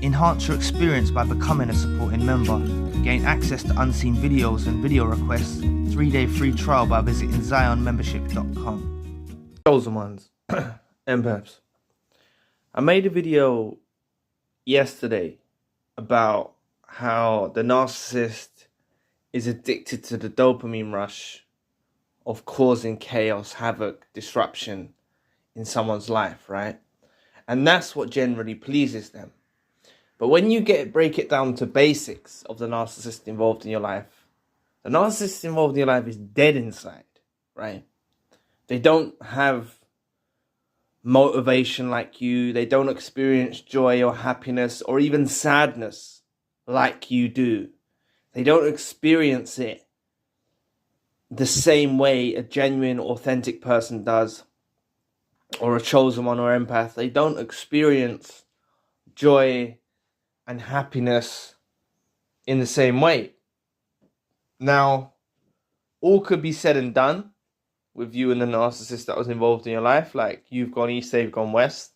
Enhance your experience by becoming a supporting member. Gain access to unseen videos and video requests. 3-day free trial by visiting zionmembership.com. Chosen ones, empaths. I made a video yesterday about how the narcissist is addicted to the dopamine rush of causing chaos, havoc, disruption in someone's life, right? And that's what generally pleases them. But when you break it down to basics of the narcissist involved in your life, the narcissist involved in your life is dead inside, right? They don't have motivation like you. They don't experience joy or happiness or even sadness like you do. They don't experience it the same way a genuine, authentic person does, or a chosen one or empath. They don't experience joy and happiness in the same way. Now, all could be said and done with you and the narcissist that was involved in your life, like you've gone east, they've gone west.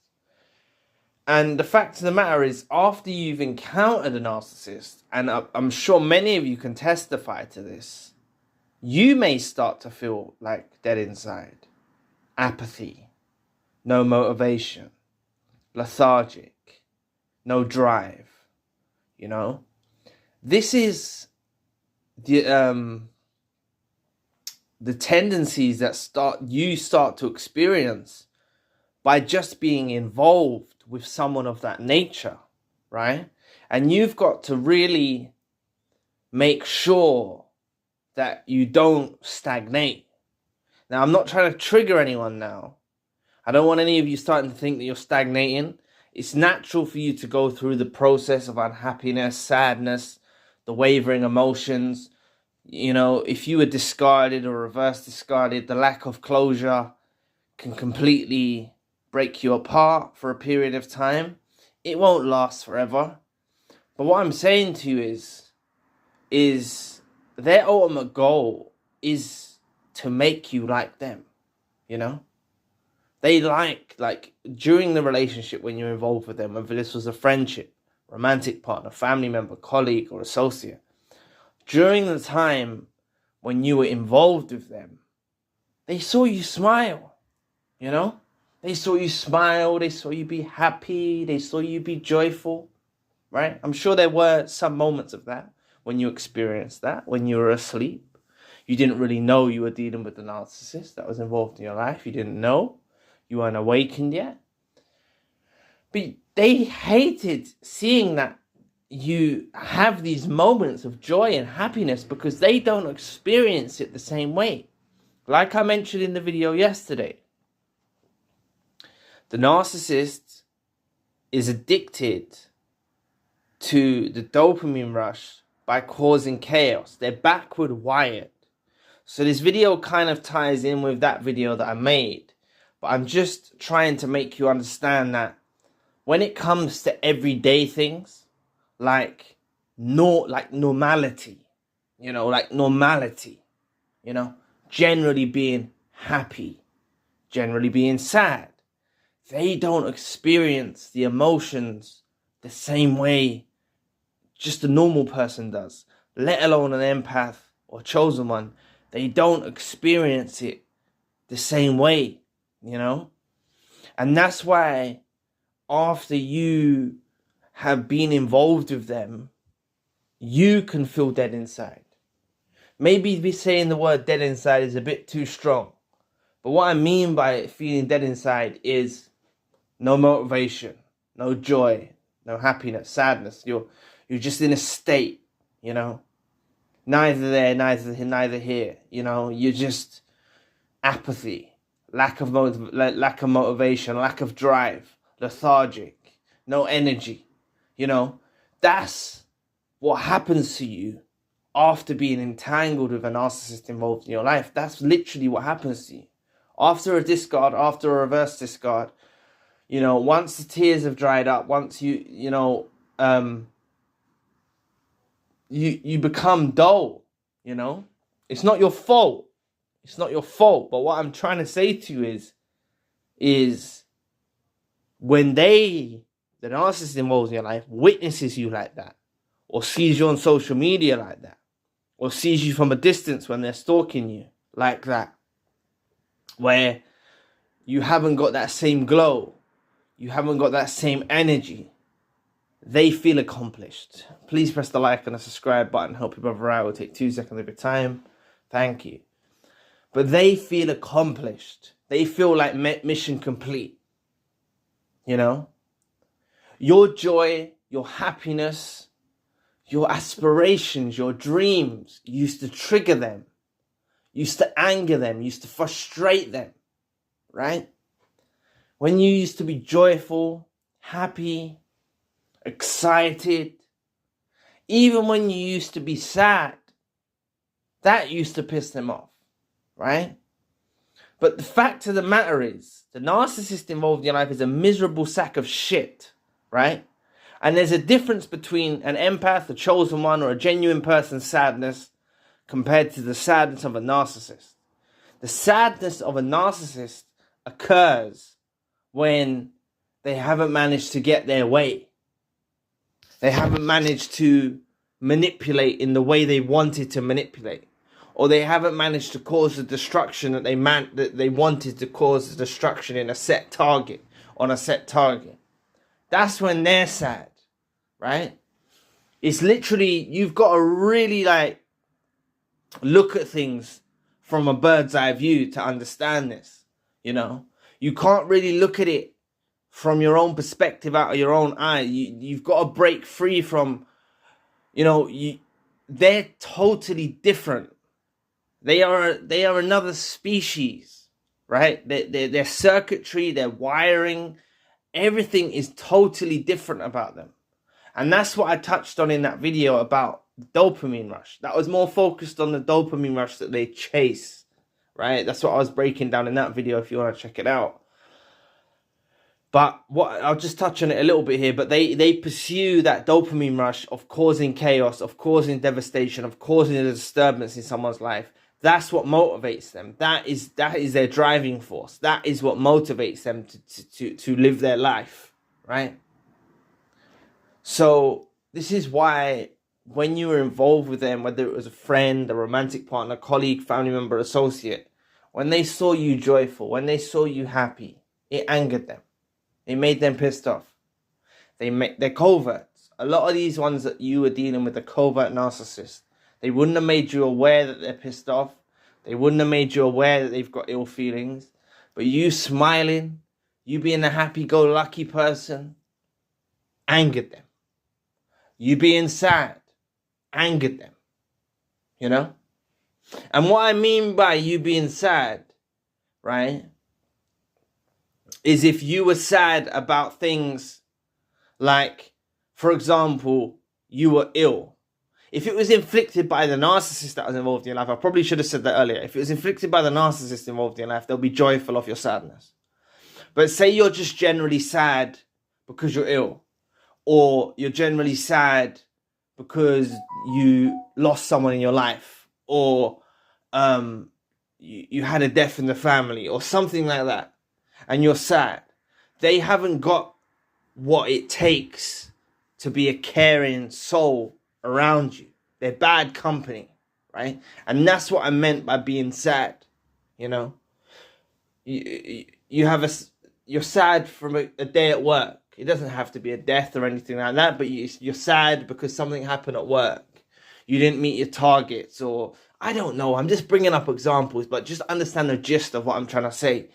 And the fact of the matter is, after you've encountered a narcissist, and I'm sure many of you can testify to this, you may start to feel like dead inside, apathy, no motivation, lethargic, no drive. You know, this is the tendencies that you start to experience by just being involved with someone of that nature, right? And you've got to really make sure that you don't stagnate. Now, I'm not trying to trigger anyone now. I don't want any of you starting to think that you're stagnating. It's natural for you to go through the process of unhappiness, sadness, the wavering emotions. You know, if you were discarded or reverse discarded, the lack of closure can completely break you apart for a period of time. It won't last forever. But what I'm saying to you is their ultimate goal is to make you like them, you know? They like during the relationship when you're involved with them, whether this was a friendship, romantic partner, family member, colleague, or associate, during the time when you were involved with them, they saw you smile, you know? They saw you smile, they saw you be happy, they saw you be joyful, right? I'm sure there were some moments of that when you experienced that, when you were asleep. You didn't really know you were dealing with the narcissist that was involved in your life. You didn't know. You weren't awakened yet. But they hated seeing that you have these moments of joy and happiness because they don't experience it the same way. Like I mentioned in the video yesterday, the narcissist is addicted to the dopamine rush by causing chaos. They're backward wired. So this video kind of ties in with that video that I made. But I'm just trying to make you understand that when it comes to everyday things, like normality, generally being happy, generally being sad, they don't experience the emotions the same way just a normal person does, let alone an empath or chosen one. They don't experience it the same way. You know, and that's why after you have been involved with them, you can feel dead inside. Maybe saying the word dead inside is a bit too strong, but what I mean by feeling dead inside is no motivation, no joy, no happiness, sadness. You're just in a state, you know, neither there, neither here. You know, you're just apathy. Lack of motivation, lack of drive, lethargic, no energy. You know, that's what happens to you after being entangled with a narcissist involved in your life. That's literally what happens to you. After a discard, after a reverse discard, you know, once the tears have dried up, once you become dull, you know. It's not your fault. It's not your fault. But what I'm trying to say to you is when they the narcissist involved in your life witnesses you like that, or sees you on social media like that, or sees you from a distance when they're stalking you like that, where you haven't got that same glow, you haven't got that same energy, they feel accomplished. Please press the like and the subscribe button. Help your brother out. It will take 2 seconds of your time. Thank you. But they feel accomplished. They feel like mission complete. You know? Your joy, your happiness, your aspirations, your dreams used to trigger them, used to anger them, used to frustrate them, right? When you used to be joyful, happy, excited, even when you used to be sad, that used to piss them off, right? But the fact of the matter is, the narcissist involved in your life is a miserable sack of shit, right? And there's a difference between an empath, a chosen one, or a genuine person's sadness compared to the sadness of a narcissist. The sadness of a narcissist occurs when they haven't managed to get their way. They haven't managed to manipulate in the way they wanted to manipulate. Or they haven't managed to cause the destruction that they wanted to cause the destruction in a set target, on a set target. That's when they're sad, right? It's literally, you've got to really look at things from a bird's eye view to understand this, you know? You can't really look at it from your own perspective, out of your own eye. You've got to break free from, they're totally different. They are another species, right? Their circuitry, their wiring, everything is totally different about them. And that's what I touched on in that video about dopamine rush. That was more focused on the dopamine rush that they chase, right? That's what I was breaking down in that video if you want to check it out. But I'll just touch on it a little bit here, but they pursue that dopamine rush of causing chaos, of causing devastation, of causing a disturbance in someone's life. That's what motivates them. That is their driving force. That is what motivates them to live their life, right? So this is why when you were involved with them, whether it was a friend, a romantic partner, colleague, family member, associate, when they saw you joyful, when they saw you happy, it angered them. It made them pissed off. They're coverts. A lot of these ones that you were dealing with, the covert narcissists, they wouldn't have made you aware that they're pissed off. They wouldn't have made you aware that they've got ill feelings. But you smiling, you being a happy-go-lucky person, angered them. You being sad, angered them. You know? And what I mean by you being sad, right, is if you were sad about things like, for example, you were ill. If it was inflicted by the narcissist that was involved in your life, I probably should have said that earlier. If it was inflicted by the narcissist involved in your life, they'll be joyful of your sadness. But say you're just generally sad because you're ill. Or you're generally sad because you lost someone in your life. Or you had a death in the family. Or something like that. And you're sad. They haven't got what it takes to be a caring soul around you. They're bad company, right? And that's what I meant by being sad, you know? You're sad from a day at work. It doesn't have to be a death or anything like that, but you're sad because something happened at work. You didn't meet your targets, or I don't know. I'm just bringing up examples, but just understand the gist of what I'm trying to say.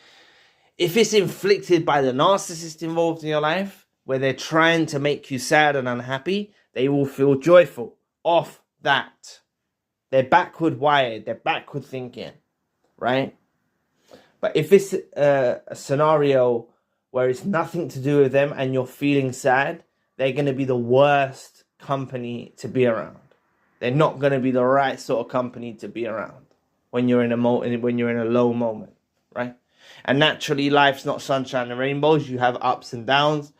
If it's inflicted by the narcissist involved in your life, where they're trying to make you sad and unhappy, they will feel joyful off that. They're backward wired. They're backward thinking, right? But if it's a scenario where it's nothing to do with them and you're feeling sad, they're going to be the worst company to be around. They're not going to be the right sort of company to be around when you're in a low moment, right? And naturally, life's not sunshine and rainbows. You have ups and downs.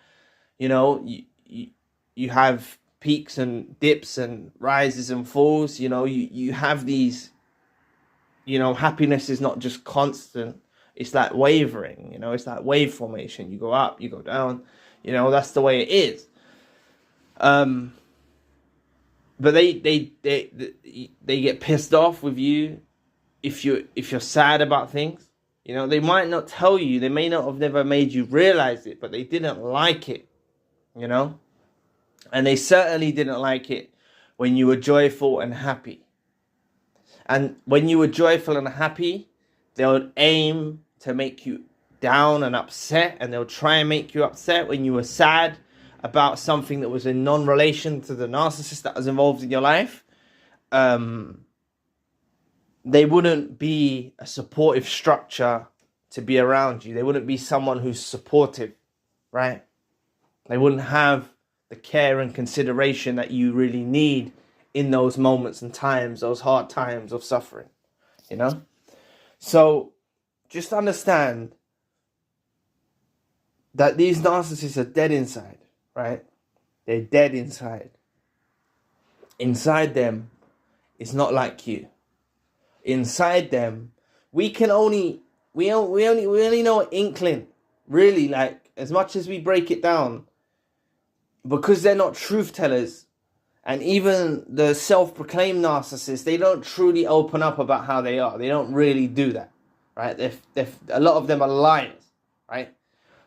You know, you have peaks and dips and rises and falls. You know, you have these, happiness is not just constant. It's like wavering, it's like wave formation. You go up, you go down, You know, that's the way it is. But they get pissed off with you if you're sad about things. You know, they might not tell you, they may not have never made you realize it, but they didn't like it, you know? And they certainly didn't like it when you were joyful and happy. And when you were joyful and happy, they would aim to make you down and upset, and they'll try and make you upset when you were sad about something that was in non-relation to the narcissist that was involved in your life. They wouldn't be a supportive structure to be around you. They wouldn't be someone who's supportive, right? They wouldn't have the care and consideration that you really need in those moments and times, those hard times of suffering, you know? So just understand that these narcissists are dead inside, right? They're dead inside. Inside them, it's not like you. Inside them, we only know an inkling, really, like, as much as we break it down, because they're not truth tellers. And even the self-proclaimed narcissists, they don't truly open up about how they are. They don't really do that, right? A lot of them are liars, right?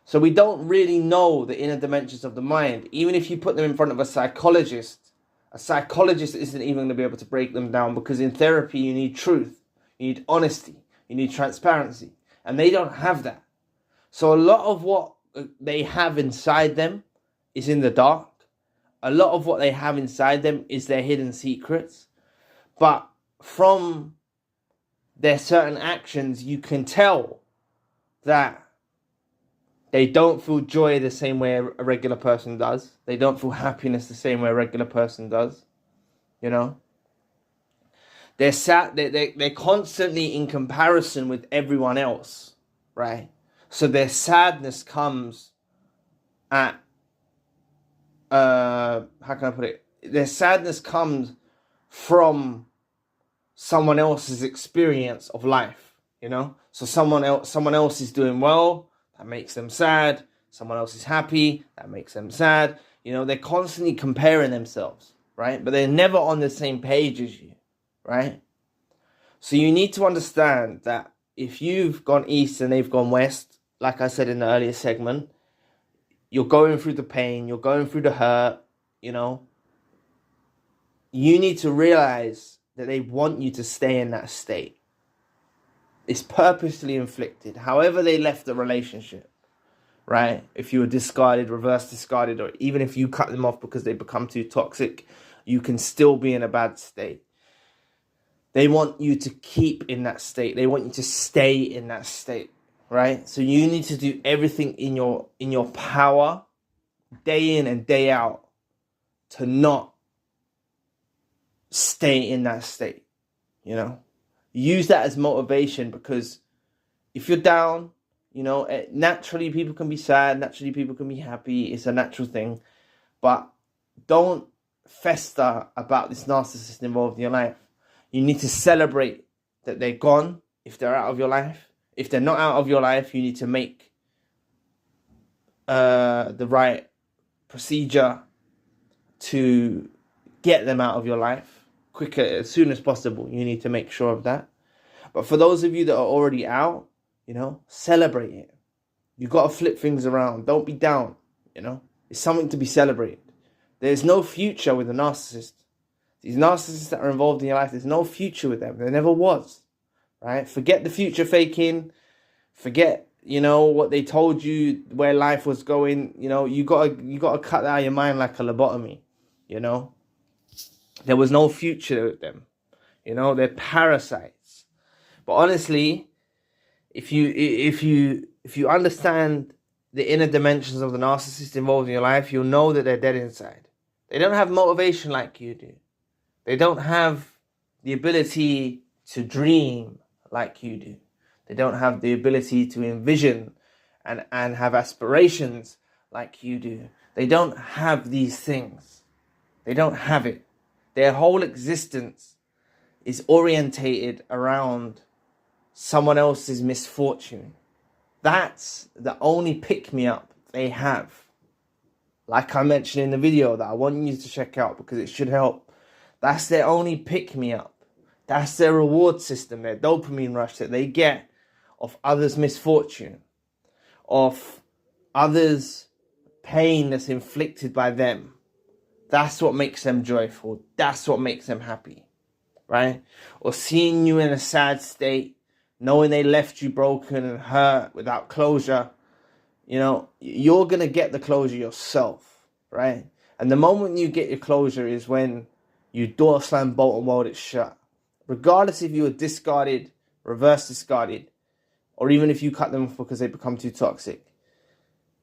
So we don't really know the inner dimensions of the mind. Even if you put them in front of a psychologist isn't even going to be able to break them down, because in therapy you need truth, you need honesty, you need transparency, and they don't have that. So a lot of what they have inside them is in the dark. A lot of what they have inside them is their hidden secrets. But from their certain actions, you can tell that they don't feel joy the same way a regular person does. They don't feel happiness the same way a regular person does. You know? They're sad. They're constantly in comparison with everyone else, right? So their sadness comes at, how can I put it? Their sadness comes from someone else's experience of life, you know? So someone else is doing well, that makes them sad. Someone else is happy, that makes them sad. You know, they're constantly comparing themselves, right? But they're never on the same page as you, right? So you need to understand that if you've gone east and they've gone west, like I said in the earlier segment, you're going through the pain, you're going through the hurt, you know. You need to realize that they want you to stay in that state. It's purposely inflicted. However they left the relationship, right? If you were discarded, reverse discarded, or even if you cut them off because they become too toxic, you can still be in a bad state. They want you to keep in that state. They want you to stay in that state, right? So you need to do everything in your power, day in and day out, to not stay in that state, you know? Use that as motivation, because if you're down, you know, naturally people can be sad, naturally people can be happy. It's a natural thing. But don't fester about this narcissist involved in your life. You need to celebrate that they're gone if they're out of your life. If they're not out of your life, you need to make the right procedure to get them out of your life quicker, as soon as possible. You need to make sure of that. But for those of you that are already out, you know, celebrate it. You got to flip things around. Don't be down, you know. It's something to be celebrated. There's no future with a narcissist. These narcissists that are involved in your life, there's no future with them. There never was, right? Forget the future faking. Forget, you know, what they told you, where life was going. You know, you got to cut that out of your mind like a lobotomy, you know. There was no future with them. You know, they're parasites. But honestly, if you understand the inner dimensions of the narcissist involved in your life, you'll know that they're dead inside. They don't have motivation like you do. They don't have the ability to dream like you do. They don't have the ability to envision and have aspirations like you do. They don't have these things. They don't have it. Their whole existence is orientated around someone else's misfortune. That's the only pick-me-up they have. like I mentioned in the video that I want you to check out because it should help. That's their only pick-me-up. That's their reward system, their dopamine rush that they get of others' misfortune, of others' pain that's inflicted by them. That's what makes them joyful. That's what makes them happy, right? Or seeing you in a sad state, knowing they left you broken and hurt without closure. You know, you're going to get the closure yourself, right? And the moment you get your closure is when you door slam, bolt and weld it shut. Regardless if you were discarded, reverse discarded, or even if you cut them off because they become too toxic.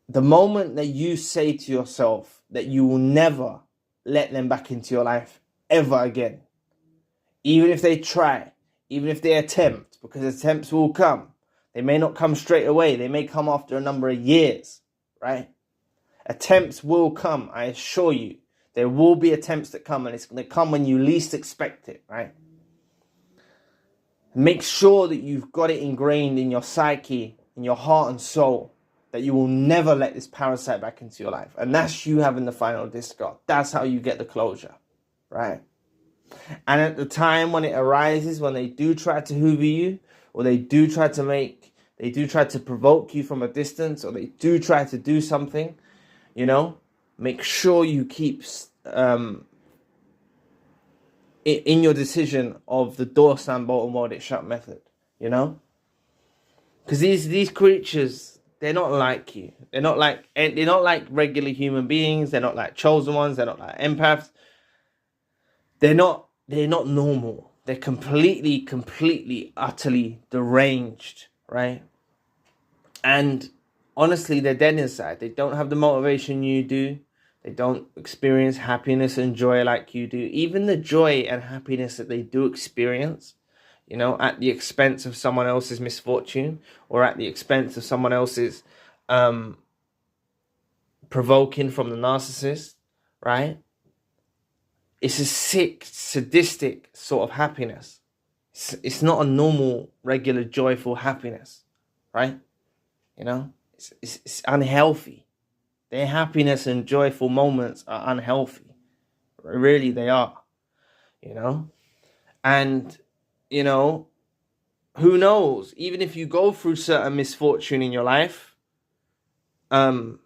The moment that you say to yourself that you will never let them back into your life ever again, even if they try, even if they attempt, because attempts will come. They may not come straight away. They may come after a number of years, right? Attempts will come, I assure you. There will be attempts that come, and it's going to come when you least expect it, right? Make sure that you've got it ingrained in your psyche, in your heart and soul, that you will never let this parasite back into your life. And that's you having the final discard. That's how you get the closure, right? And at the time when it arises, when they do try to hoover you, or they do try to provoke you from a distance, or they do try to do something, you know, make sure you keep in your decision of the door slam, bolt and weld it shut method, you know? Because these creatures, they're not like you. They're not like regular human beings. They're not like chosen ones. They're not like empaths. They're not normal. They're completely, utterly deranged, right? And honestly, they're dead inside. They don't have the motivation you do. They don't experience happiness and joy like you do. Even the joy and happiness that they do experience, you know, at the expense of someone else's misfortune, or at the expense of someone else's provoking from the narcissist, right? It's a sick, sadistic sort of happiness. It's not a normal, regular, joyful happiness, right? You know, it's unhealthy. Their happiness and joyful moments are unhealthy. Really, they are, you know? And, you know, who knows? Even if you go through certain misfortune in your life, I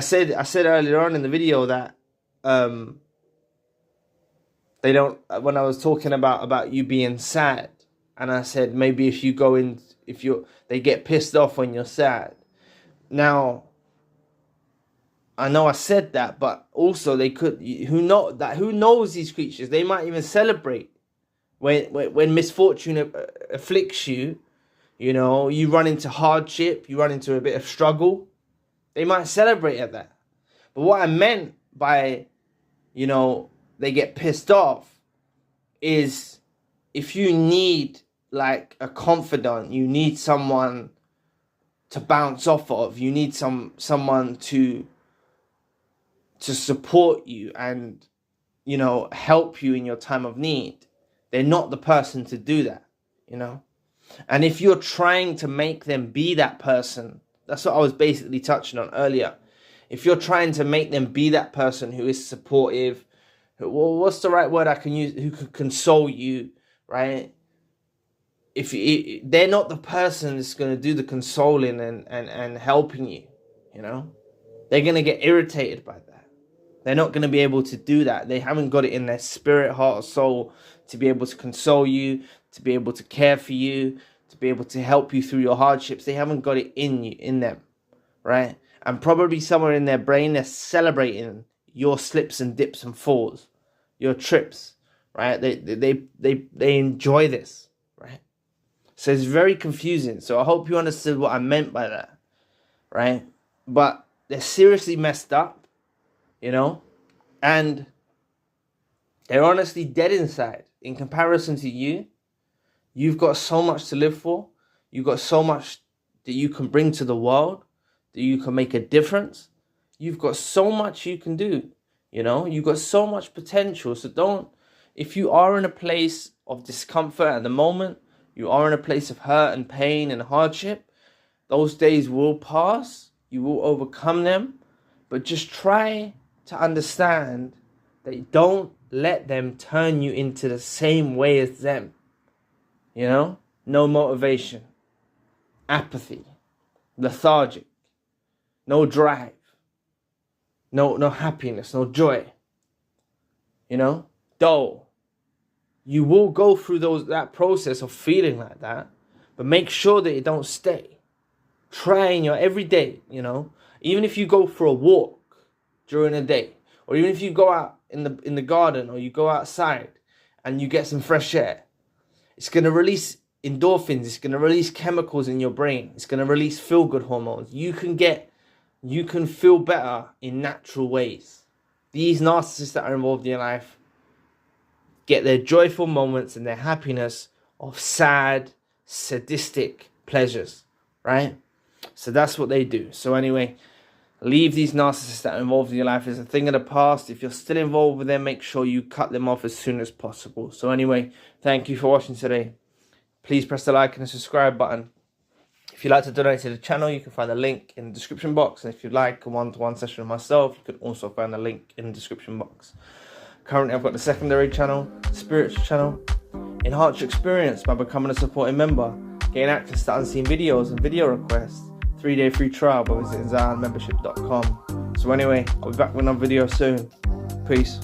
said earlier on in the video that they don't, when I was talking about you being sad, and I said maybe if you go in, they get pissed off when you're sad. Now, I know I said that, but also they could, who knows these creatures? They might even celebrate when misfortune afflicts you. You know, you run into hardship, you run into a bit of struggle. They might celebrate at that. But what I meant by, you know, they get pissed off is if you need like a confidant, you need someone to bounce off of, you need someone to support you and, you know, help you in your time of need. They're not the person to do that, you know. And if you're trying to make them be that person, that's what I was basically touching on earlier. If you're trying to make them be that person who is supportive, well, what's the right word I can use? Who could console you, right? They're not the person that's going to do the consoling and helping you, you know, they're going to get irritated by that. They're not going to be able to do that. They haven't got it in their spirit, heart, or soul to be able to console you, to be able to care for you, to be able to help you through your hardships. They haven't got it in them, right? And probably somewhere in their brain, they're celebrating your slips and dips and falls, your trips, right? They enjoy this, right? So it's very confusing. So I hope you understood what I meant by that, right? But they're seriously messed up, you know? And they're honestly dead inside. In comparison to you, you've got so much to live for. You've got so much that you can bring to the world, that you can make a difference. You've got so much you can do, you know? You've got so much potential. So if you are in a place of discomfort at the moment, you are in a place of hurt and pain and hardship, those days will pass. You will overcome them. But just try to understand that you don't let them turn you into the same way as them. You know? No motivation, apathy, lethargic, no drive, no happiness, no joy. You know? Dull. You will go through that process of feeling like that, but make sure that you don't stay. Try in your everyday, you know, even if you go for a walk during the day, or even if you go out in the garden, or you go outside and you get some fresh air, it's going to release endorphins, it's going to release chemicals in your brain, it's going to release feel-good hormones. You can feel better in natural ways. These narcissists that are involved in your life get their joyful moments and their happiness of sad, sadistic pleasures, right? So that's what they do. So anyway, leave these narcissists that are involved in your life as a thing of the past. If you're still involved with them, make sure you cut them off as soon as possible. So anyway, thank you for watching today. Please press the like and the subscribe button. If you'd like to donate to the channel, you can find the link in the description box. And if you'd like a one-to-one session with myself, you can also find the link in the description box. Currently, I've got the secondary channel, the spiritual channel. Enhance your experience by becoming a supporting member. Gain access to unseen videos and video requests. 3-day free trial by visiting ZionMembership.com. So anyway, I'll be back with another video soon. Peace.